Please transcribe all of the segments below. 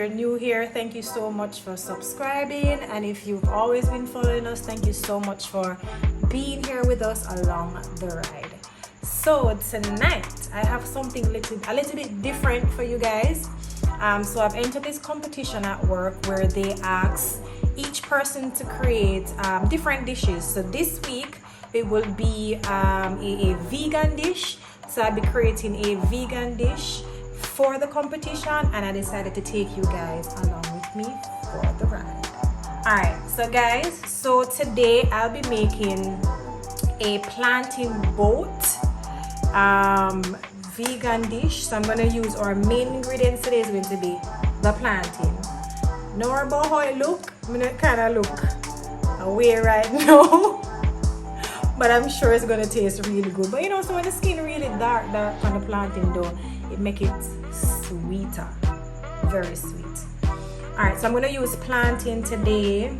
you're new here, thank you so much for subscribing, and if you've always been following us, thank you so much for being here with us along the ride. So tonight I have something a little bit different for you guys. So I've entered this competition at work where they ask each person to create different dishes. So this week it will be a vegan dish. So I'll be creating a vegan dish for the competition, and I decided to take you guys along with me for the ride. Alright, so guys, so today I'll be making a plantain boat vegan dish. So I'm going to use our main ingredients today is going to be the plantain. Know about how it look? I mean, it kind of look away right now. But I'm sure it's going to taste really good. But you know, so when the skin really dark on the plantain though, it make it sweeter. Very sweet. Alright, so I'm going to use plantain today.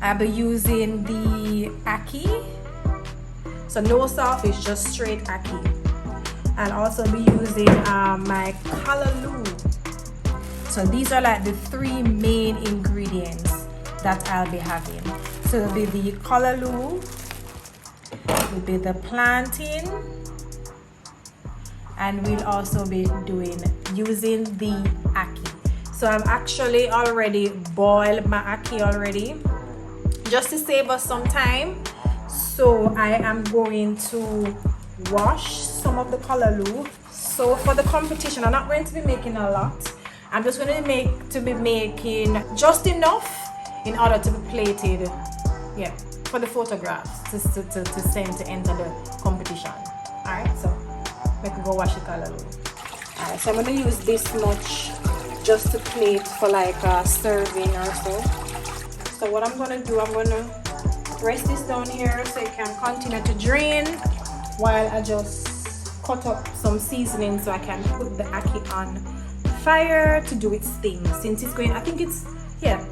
I'll be using the Ackee. So no saltfish, just straight Ackee. I'll also be using my calaloo. So these are like the three main ingredients that I'll be having. So it'll be the calaloo, it'll be the plantain, and we'll also be using the Ackee. So I've actually already boiled my Ackee already, just to save us some time. So I am going to wash some of the calaloo. So for the competition, I'm not going to be making a lot. I'm just going to be making just enough in order to be plated, yeah, for the photographs to send to enter the competition. Alright, so we can go wash the calaloo. Alright, so I'm going to use this much just to plate for like a serving or so. So what I'm going to do, I'm going to press this down here so it can continue to drain while I just cut up some seasoning so I can put the Ackee on fire to do its thing. Since it's going, I think it's, yeah,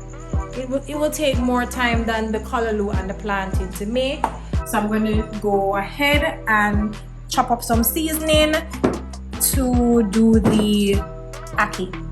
it will take more time than the calaloo and the plantain to make. So I'm going to go ahead and chop up some seasoning to do the Ackee.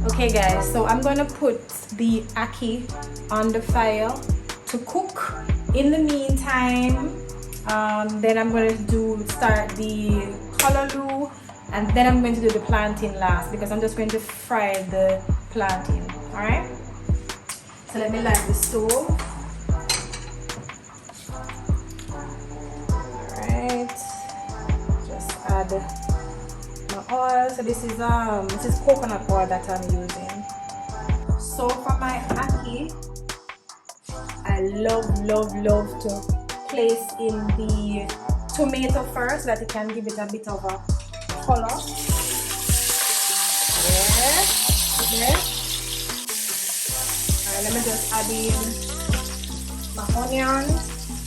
Okay guys, so I'm going to put the Ackee on the fire to cook. In the meantime, then I'm going to start the calaloo, and then I'm going to do the plantain last because I'm just going to fry the plantain. Alright, so let me light the stove. Alright, just add my oil. So this is coconut oil that I'm using. So for my Ackee, I love to place in the tomato first so that it can give it a bit of a color. Yes. Alright, let me just add in my onion.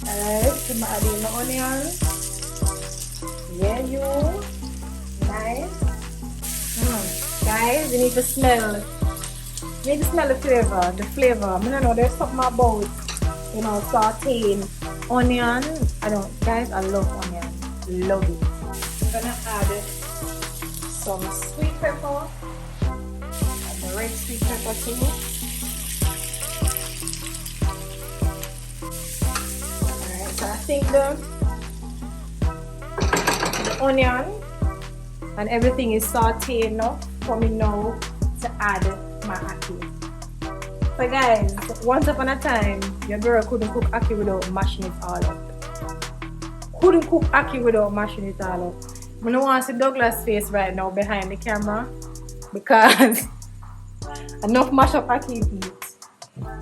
Alright, I'm adding my onion. Yeah, you. Nice. Guys, you need to smell the flavor. I don't know, there's something about, you know, sauteing onion. Guys, I love onion. Love it. I'm gonna add some sweet pepper and the red sweet pepper too. Alright, so I think the onion and everything is sauteed enough for me now to add my Ackee. So guys, once upon a time, your girl couldn't cook Ackee without mashing it all up. Couldn't cook Ackee without mashing it all up. I don't want to see Douglas' face right now behind the camera because enough mash up Ackee eat.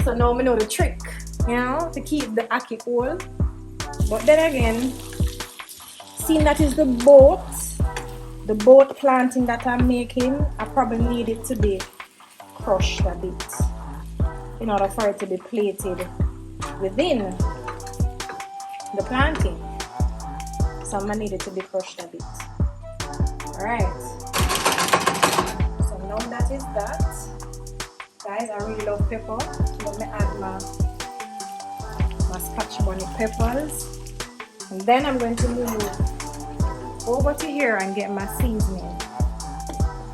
So now I know the trick, you know, to keep the Ackee whole. But then again, Seeing that is the boat planting that I'm making, I probably need it to be crushed a bit in order for it to be plated within the plantain. So I'm gonna need it to be crushed a bit. Alright. So now that is that. Guys, I really love pepper. So let me add my scotch bonnet peppers. And then I'm going to move over to here and get my seasoning.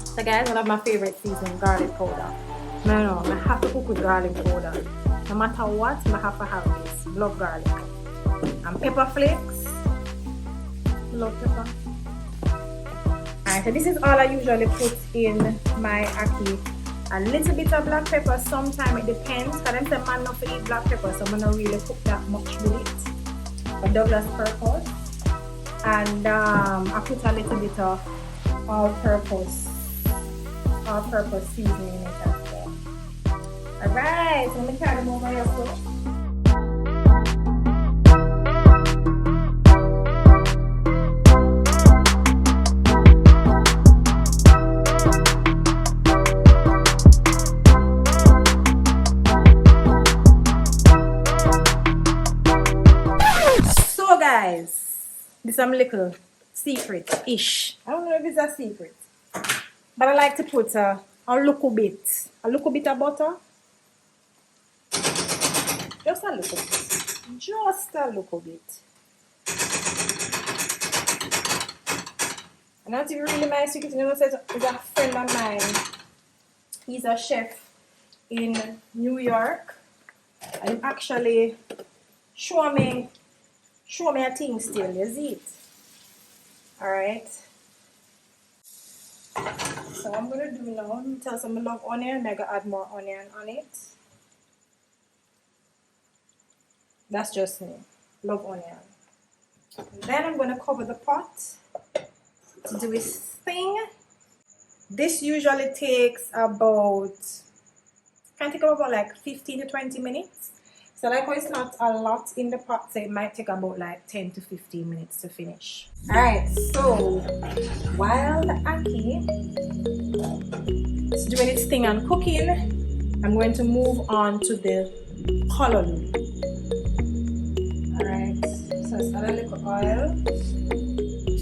So guys, one of my favorite seasoning, garlic powder. No, I have to cook with garlic powder. No matter what, I have to have this. Love garlic. And pepper flakes. Love pepper. Alright, so this is all I usually put in my ackee. A little bit of black pepper, sometimes it depends. Because I'm saying man not to eat black pepper, so I'm not really cook that much with it. But Douglas purpose. And I put a little bit of all-purpose seasoning in it as well. Alright, so let me carry them over here first. So guys, this is a little secret-ish. I don't know if it's a secret, but I like to put a little bit of butter. Just a little bit. Just a little bit. And that's really my secret. You know, is a friend of mine. He's a chef in New York. And he actually show me a thing still. You see it? Alright. So I'm gonna do now. Tell some I love onion. I'm gonna add more onion on it. That's just me. Love onion. And then I'm gonna cover the pot to do its thing. This usually takes about, can take about like 15 to 20 minutes. So like it's not a lot in the pot, so it might take about like 10 to 15 minutes to finish. Alright, so while the ackee is doing its thing and cooking, I'm going to move on to the calaloo. Alright, so let's add a little oil.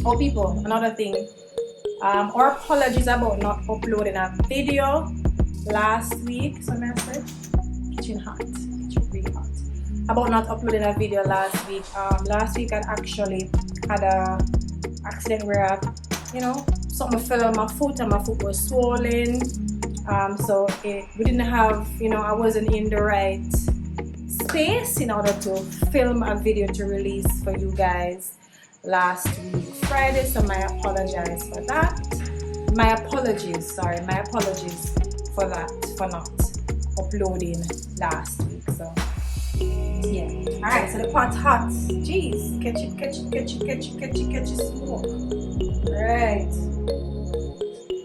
Oh people, another thing. Our apologies about not uploading a video last week. So I said, kitchen hot, kitchen really hot. About not uploading a video last week. Last week I actually had a accident where something fell on my foot and my foot was swollen. So we didn't have, I wasn't in the right space in order to film a video to release for you guys last week Friday, so my apologies for that. My apologies for that, for not uploading last week. So yeah. Alright, so the pot's hot. Jeez, catch it smoke. Alright.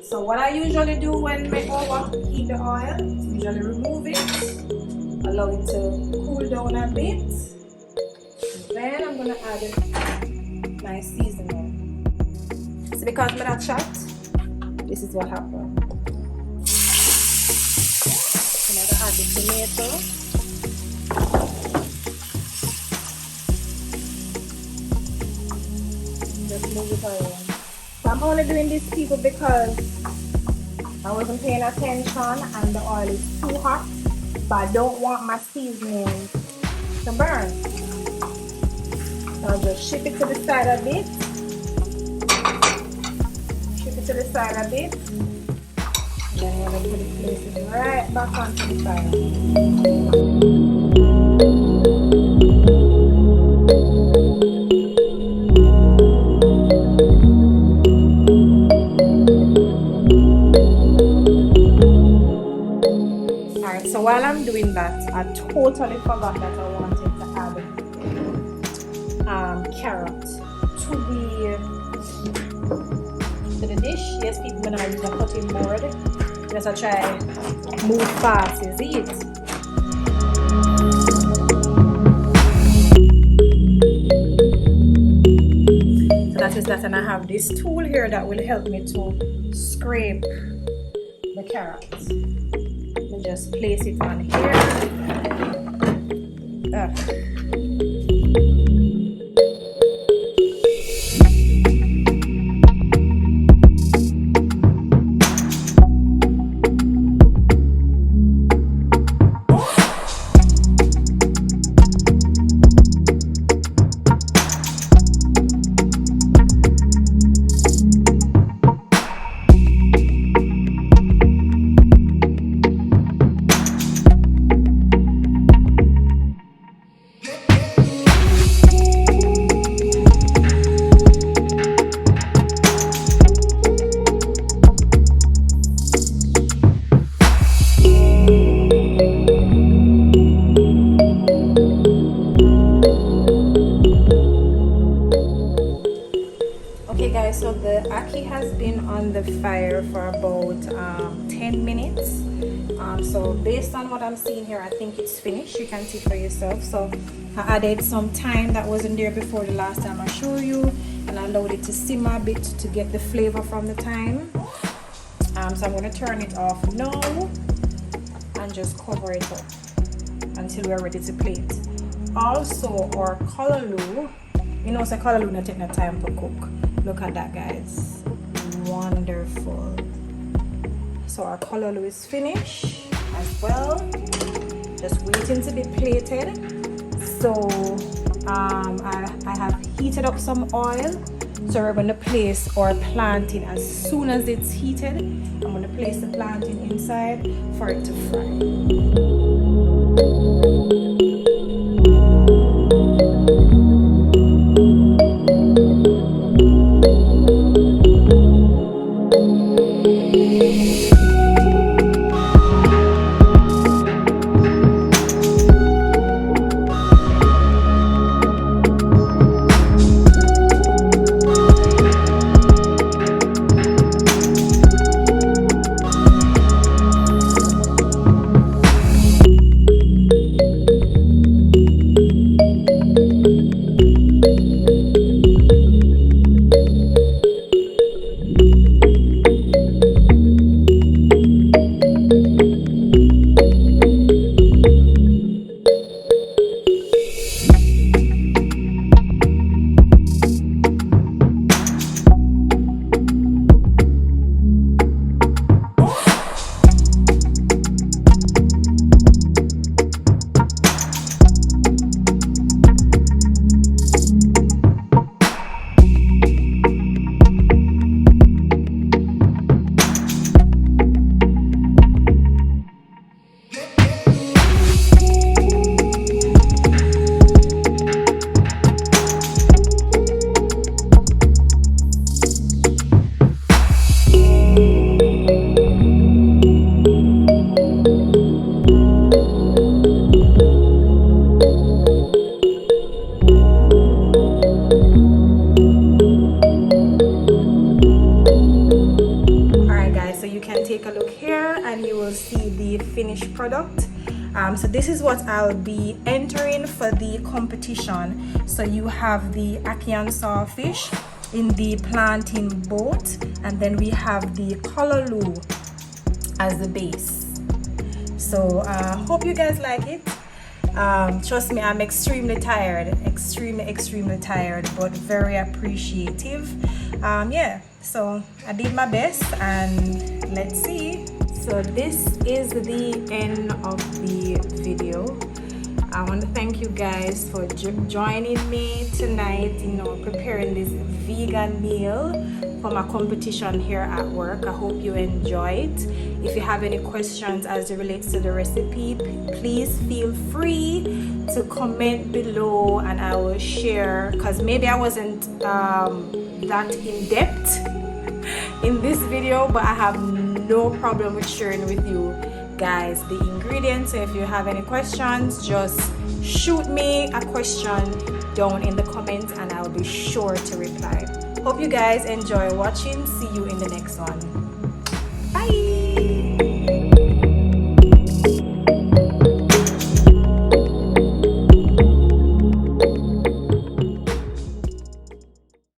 So what I usually do when I overheat the oil, usually remove it, allow it to cool down a bit. And then I'm gonna add my seasoning. So because I'm not shot, this is what happened. I'm gonna add the tomato. Just move it around. So I'm only doing this people because I wasn't paying attention and the oil is too hot, but I don't want my seasoning to burn. So I'll just shift it to the side a bit. Shift it to the side a bit. And then I'm going to put it placing right back onto the side. Alright, so while I'm doing that, I totally forgot that I wanted to add carrot to the dish. Yes, people, when I use a cutting board, just I try move fast, you see it? So that is is that, and I have this tool here that will help me to scrape the carrots. Let me just place it on here. So the ackee has been on the fire for about 10 minutes. So based on what I'm seeing here, I think it's finished. You can see for yourself. So I added some thyme that wasn't there before the last time I showed you, and I allowed it to simmer a bit to get the flavor from the thyme. So I'm going to turn it off now and just cover it up until we're ready to plate. Also, our calaloo, you know, so calaloo not take no time to cook. Look at that, guys, wonderful. So our calaloo is finished as well, just waiting to be plated. So I have heated up some oil, so we're going to place our plantain. As soon as it's heated, I'm going to place the plantain inside for it to fry. Finished product. So this is what I'll be entering for the competition. So you have the ackee and sawfish in the plantain boat, and then we have the calaloo as the base. So hope you guys like it. Trust me, I'm extremely tired, extremely tired, but very appreciative. Yeah, so I did my best, and let's see. So this is the end of the video. I want to thank you guys for joining me tonight, you know, preparing this vegan meal for my competition here at work. I hope you enjoy it. If you have any questions as it relates to the recipe, please feel free to comment below and I will share, because maybe I wasn't that in depth in this video, but I have no problem with sharing with you guys the ingredients. So if you have any questions, just shoot me a question down in the comments and I'll be sure to reply. Hope you guys enjoy watching. See you in the next one.